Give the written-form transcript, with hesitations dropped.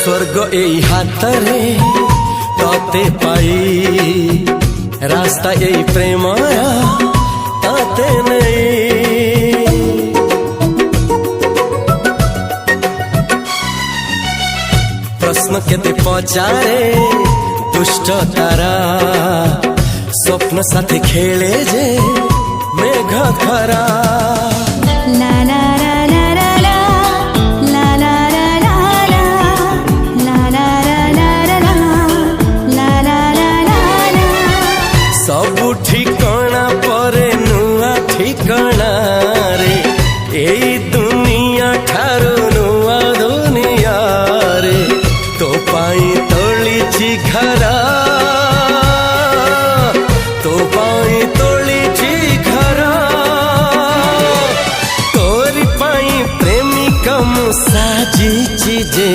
स्वर्ग एई हातरे तते पाई रास्ता एई प्रेमया ताते नहीं। प्रश्न केते पचारे दुष्ट तारा स्वप्न साथी खेले जे मेघ खरा। ला ला ला ला ला ला ला ला ला ला ला ला ला ला ला। सबु ठिकाना परे नुआ ठिकाना रे एई दुनिया ठारू नुआ दुनिया रे। तो पाई तोलिछि घरा तो पाई तोलिछि घरा तोरी पाई प्रेमिका मु साजिछि जे